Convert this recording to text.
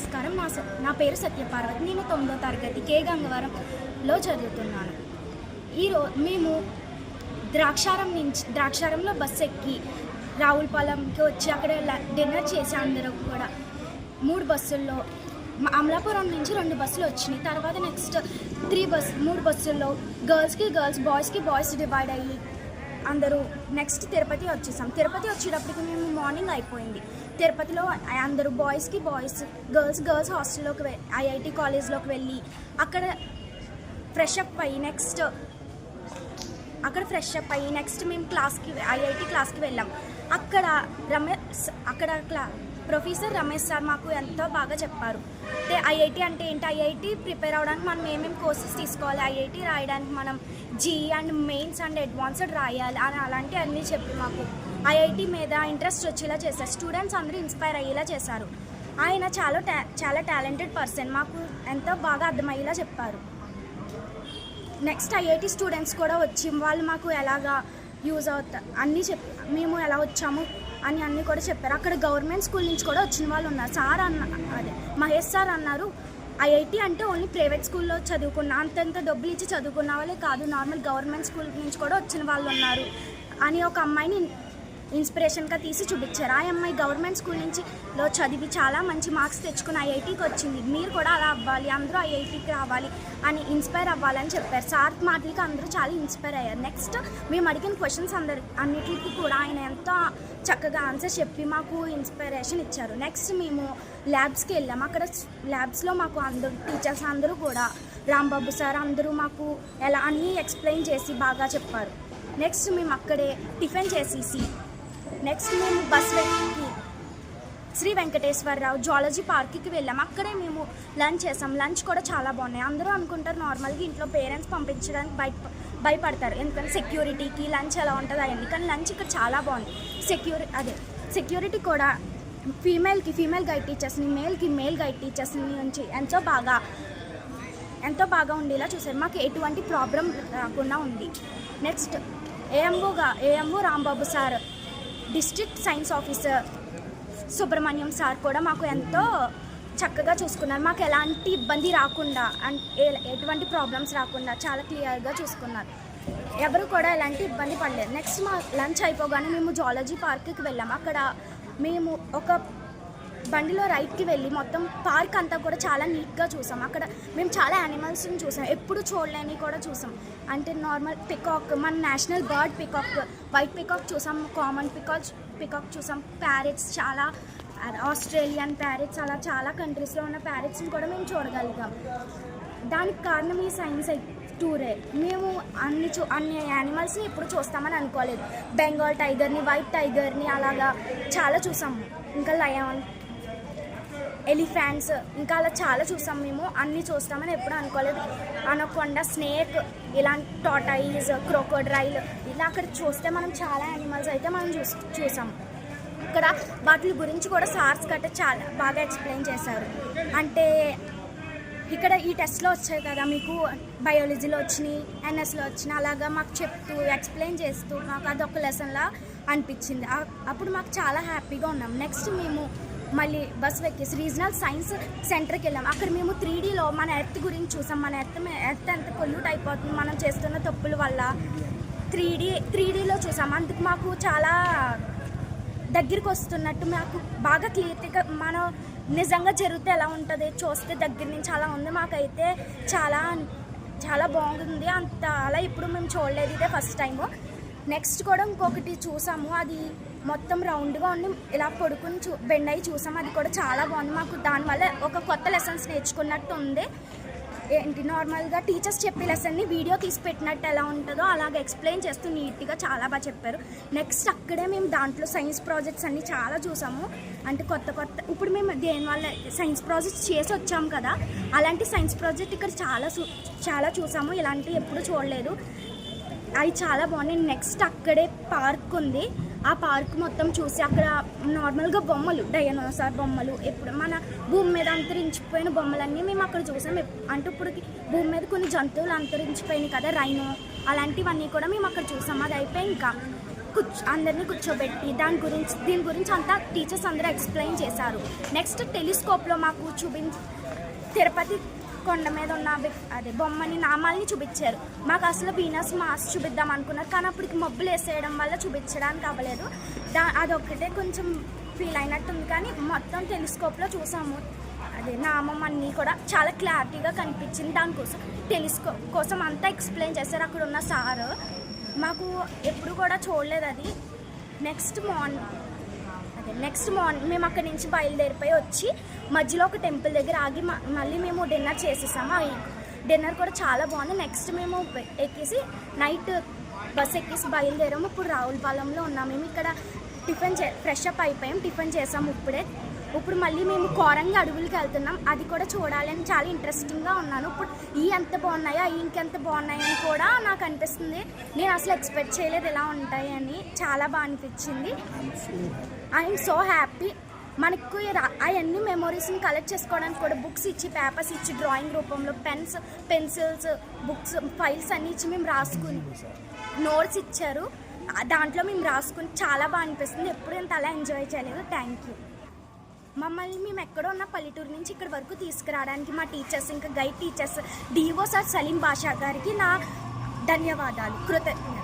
నమస్కారం. నా పేరు సత్యపార్వతి. నేను 9వ తరగతి కే గంగవరంలో చదువుతున్నాను. మేము ద్రాక్షారంలో బస్సు ఎక్కి రావులపాలెంకి వచ్చి అక్కడ డిన్నర్ చేసి అందరం కూడా 3 బస్సుల్లో అమలాపురం నుంచి 2 బస్సులు వచ్చినాయి. తర్వాత నెక్స్ట్ 3 బస్సుల్లో గర్ల్స్కి గర్ల్స్, బాయ్స్కి బాయ్స్ డివైడ్ అయ్యి అందరూ నెక్స్ట్ తిరుపతి వచ్చేసాం. తిరుపతి వచ్చేటప్పటికి మేము మార్నింగ్ అయిపోయింది. తిరుపతిలో అందరూ బాయ్స్కి బాయ్స్, గర్ల్స్ హాస్టల్లోకి ఐఐటి కాలేజ్లోకి వెళ్ళి అక్కడ ఫ్రెష్ అప్ అయ్యి నెక్స్ట్ మేము ఐఐటి క్లాస్కి వెళ్ళాం. అక్కడ ప్రొఫెసర్ రమేష్ సార్ మాకు ఎంతో బాగా చెప్పారు. అంటే ఐఐటి అంటే ఏంటి, ఐఐటి ప్రిపేర్ అవ్వడానికి మనం ఏమేమి కోర్సెస్ తీసుకోవాలి, ఐఐటి రాయడానికి మనం GE and mains and advanced రాయాలి అని అలాంటివి అన్నీ చెప్పి మాకు ఐఐటి మీద ఇంట్రెస్ట్ వచ్చేలా చేశారు. స్టూడెంట్స్ అందరూ ఇన్స్పైర్ అయ్యేలా చేశారు. ఆయన చాలా టాలెంటెడ్ పర్సన్. మాకు ఎంతో బాగా అర్థమయ్యేలా చెప్పారు. నెక్స్ట్ ఐఐటి స్టూడెంట్స్ కూడా వచ్చి వాళ్ళు మాకు ఎలాగా యూజ్ అవుతారు అన్నీ మేము ఎలా వచ్చాము అని అన్నీ కూడా చెప్పారు. అక్కడ గవర్నమెంట్ స్కూల్ నుంచి కూడా వచ్చిన వాళ్ళు ఉన్నారు. మహేష్ సార్ అన్నారు, ఐఐటి అంటే ఓన్లీ ప్రైవేట్ స్కూల్లో చదువుకున్న అంతంత డబ్బులు ఇచ్చి చదువుకున్న వాళ్ళే కాదు, నార్మల్ గవర్నమెంట్ స్కూల్ నుంచి కూడా వచ్చిన వాళ్ళు ఉన్నారు అని ఒక అమ్మాయిని ఇన్స్పిరేషన్గా తీసి చూపించారు. ఆ అమ్మాయి గవర్నమెంట్ స్కూల్ నుంచి చదివి చాలా మంచి మార్క్స్ తెచ్చుకుని ఐఐటికి వచ్చింది. మీరు కూడా అలా అవ్వాలి, అందరూ ఐఐటికి రావాలి అని ఇన్స్పైర్ అవ్వాలని చెప్పారు. సార్ మాటలకి అందరూ చాలా ఇన్స్పైర్ అయ్యారు. నెక్స్ట్ మేము అడిగిన క్వశ్చన్స్ అన్నిటికీ కూడా ఆయన ఎంతో చక్కగా ఆన్సర్ చెప్పి మాకు ఇన్స్పిరేషన్ ఇచ్చారు. నెక్స్ట్ మేము ల్యాబ్స్కి వెళ్ళాము. అక్కడ ల్యాబ్స్లో మాకు టీచర్స్ అందరూ కూడా రాంబాబు సార్ అందరూ మాకు ఎలా అన్నీ ఎక్స్ప్లెయిన్ చేసి బాగా చెప్పారు. నెక్స్ట్ మేము అక్కడే టిఫిన్ చేసేసి నెక్స్ట్ మేము బస్ ఎక్కి శ్రీ వెంకటేశ్వరరావు జువాలజీ పార్క్కి వెళ్ళాము. అక్కడే మేము లంచ్ చేసాం. లంచ్ కూడా చాలా బాగున్నాయి. అందరూ అనుకుంటారు నార్మల్గా ఇంట్లో పేరెంట్స్ పంపించడానికి భయపడతారు, ఎందుకంటే సెక్యూరిటీకి లంచ్ ఎలా ఉంటుంది అయ్యింది. కానీ లంచ్ ఇక్కడ చాలా బాగుంది. సెక్యూరిటీ కూడా ఫీమేల్ గైడ్ టీచర్స్ని, మేల్ గైడ్ టీచర్స్ని నుంచి ఎంతో బాగా ఉండేలా చూసారు. మాకు ఎటువంటి ప్రాబ్లం రాకుండా ఉంది. Next AMO Rambabu sir, district science officer Subrahmanyam sir కూడా మాకు ఎంతో చక్కగా చూసుకున్నారు. మాకు ఎలాంటి ఇబ్బంది రాకుండా ఎటువంటి ప్రాబ్లమ్స్ రాకుండా చాలా క్లియర్గా చూసుకున్నారు. ఎవరు కూడా ఎలాంటి ఇబ్బంది పడలేదు. నెక్స్ట్ మా లంచ్ అయిపోగానే మేము జువాలజీ పార్క్కి వెళ్ళాము. అక్కడ మేము ఒక బండిలో రైట్కి వెళ్ళి మొత్తం పార్క్ అంతా కూడా చాలా నీట్గా చూసాం. అక్కడ మేము చాలా యానిమల్స్ని చూసాం, ఎప్పుడు చూడలేని కూడా చూసాం. అంటే నార్మల్ పికాక్, మన national bird peacock, white peacock చూసాం, కామన్ పికాక్ చూసాం, ప్యారెట్స్, చాలా ఆస్ట్రేలియన్ ప్యారెట్స్, అలా చాలా కంట్రీస్లో ఉన్న ప్యారెట్స్ని కూడా మేము చూడగలిగాం. దానికి కారణం ఈ సైన్స్ టూరే. మేము అన్ని యానిమల్స్ని ఎప్పుడు చూస్తామని అనుకోలేదు. బెంగాల్ టైగర్ని, వైట్ టైగర్ని అలాగా చాలా చూసాము. ఇంకా లయన్, ఎలిఫెంట్స్, ఇంకా అలా చాలా చూసాం. మేము అన్నీ చూస్తామని ఎప్పుడు అనుకోలేదు. అనకొండ, స్నేక్, ఇలాంటి టార్టాయిస్, క్రోకోడైల్, ఇలా అక్కడ చూస్తే మనం చాలా యానిమల్స్ అయితే మనం చూసాం. ఇక్కడ వాటి గురించి కూడా సార్స్ గట్రా చాలా బాగా ఎక్స్ప్లెయిన్ చేశారు. అంటే ఇక్కడ ఈ టెస్ట్లో వచ్చాయి కదా, మీకు బయాలజీలో వచ్చినాయి, ఎన్ఎస్లో వచ్చినాయి, అలాగా మాకు చెప్తూ ఎక్స్ప్లెయిన్ చేస్తూ మాకు అదొక లెసన్లా అనిపించింది. అప్పుడు మాకు చాలా హ్యాపీగా ఉన్నాం. నెక్స్ట్ మేము మళ్ళీ బస్ ఎక్కేసి రీజనల్ సైన్స్ సెంటర్కి వెళ్ళాం. అక్కడ మేము 3Dలో మన ఎర్త్ గురించి చూసాం. మన ఎర్త్ ఎంత పొల్యూట్ అయిపోతుంది మనం చేస్తున్న తప్పుల వల్ల. 3Dలో చూసాం. అందుకు మాకు చాలా దగ్గరికి వస్తున్నట్టు మాకు బాగా క్లియర్గా మనం నిజంగా జరిగితే ఎలా ఉంటుంది చూస్తే దగ్గర నుంచి అలా ఉంది. మాకైతే చాలా బాగుంది. అలా ఇప్పుడు మేము చూడలేదు, ఇదే ఫస్ట్ టైము. నెక్స్ట్ కూడా ఇంకొకటి చూసాము, అది మొత్తం రౌండ్గా ఉండి ఇలా పడుకుని బెండ్ అయ్యి చూసాము. అది కూడా చాలా బాగుంది. మాకు దానివల్ల ఒక కొత్త లెసన్స్ నేర్చుకున్నట్టు ఉంది. ఏంటి నార్మల్గా టీచర్స్ చెప్పే లెసన్ని వీడియో తీసి పెట్టినట్టు ఎలా ఉంటుందో అలాగ ఎక్స్ప్లెయిన్ చేస్తూ నీట్గా చాలా బాగా చెప్పారు. నెక్స్ట్ అక్కడే మేము దాంట్లో సైన్స్ ప్రాజెక్ట్స్ అన్నీ చాలా చూసాము. అంటే కొత్త ఇప్పుడు మేము దేనివల్ల సైన్స్ ప్రాజెక్ట్స్ చేసి వచ్చాము కదా, అలాంటి సైన్స్ ప్రాజెక్ట్ ఇక్కడ చాలా చూసాము. ఇలాంటివి ఎప్పుడు చూడలేదు. అవి చాలా బాగున్నాయి. నెక్స్ట్ అక్కడే పార్క్ ఉంది. ఆ పార్క్ మొత్తం చూసి అక్కడ నార్మల్గా బొమ్మలు, డైనోసార్ బొమ్మలు, ఎప్పుడు మన భూమి మీద అంతరించిపోయిన బొమ్మలన్నీ మేము అక్కడ చూసాం. అంటే ఇప్పుడు భూమి మీద కొన్ని జంతువులు అంతరించిపోయినాయి కదా, రైనో, అలాంటివన్నీ కూడా మేము అక్కడ చూసాం. అది అయిపోయి ఇంకా అందరినీ కూర్చోబెట్టి దీని గురించి అంతా టీచర్స్ అందరూ ఎక్స్ప్లెయిన్ చేశారు. నెక్స్ట్ టెలిస్కోప్లో మాకు తిరుపతి కొండ మీద ఉన్న బొమ్మని నామాల్ని చూపించారు. మాకు అసలు వీనస్ మాస్ చూపిద్దాం అనుకున్నారు, కానీ అప్పటికి మబ్బులు వేసేయడం వల్ల చూపించడానికి అవ్వలేదు. అదొక్కటే కొంచెం ఫీల్ అయినట్టుంది, కానీ మొత్తం టెలిస్కోప్లో చూసాము. నామం అన్నీ కూడా చాలా క్లారిటీగా కనిపించింది. దానికోసం టెలిస్కోప్ కోసం అంతా ఎక్స్ప్లెయిన్ చేశారు అక్కడ ఉన్న సార్. మాకు ఎప్పుడు కూడా చూడలేదు అది. నెక్స్ట్ మార్నింగ్ మేము అక్కడి నుంచి బయలుదేరిపోయి వచ్చి మధ్యలో ఒక టెంపుల్ దగ్గర ఆగి మళ్ళీ మేము డిన్నర్ చేసేసాము. డిన్నర్ కూడా చాలా బాగుంది. నెక్స్ట్ మేము నైట్ బస్ ఎక్కేసి బయలుదేరాము. ఇప్పుడు రావులపాలెంలో ఉన్నాము. మేము ఇక్కడ ఫ్రెష్ అప్ అయిపోయాం, టిఫిన్ చేసాము ఇప్పుడు మళ్ళీ మేము కోరంగి అడవులకి వెళ్తున్నాం. అది కూడా చూడాలని చాలా ఇంట్రెస్టింగ్గా ఉన్నాను. ఇప్పుడు ఎంత బాగున్నాయో ఇంకెంత బాగున్నాయని కూడా నాకు అనిపిస్తుంది. నేను అసలు ఎక్స్పెక్ట్ చేయలేదు ఇలా ఉంటాయని. చాలా బాగా అనిపించింది. I'm so happy. మనకు అవన్నీ మెమొరీస్ని కలెక్ట్ చేసుకోవడానికి కూడా బుక్స్ ఇచ్చి, పేపర్స్ ఇచ్చి, డ్రాయింగ్ రూపంలో పెన్సిల్స్, బుక్స్, ఫైల్స్ అన్నీ ఇచ్చి మేము రాసుకుని నోట్స్ ఇచ్చారు. దాంట్లో మేము రాసుకుని చాలా బాగా అనిపిస్తుంది. ఎప్పుడు ఇంత అలా ఎంజాయ్ చేయలేదు. Thank you. మమ్మల్ని మేము ఎక్కడో ఉన్న పల్లెటూరు నుంచి ఇక్కడ వరకు తీసుకురావడానికి మా టీచర్స్, ఇంకా guide teachers, DO sir Salim Basha గారికి నా ధన్యవాదాలు, కృతజ్ఞతలు.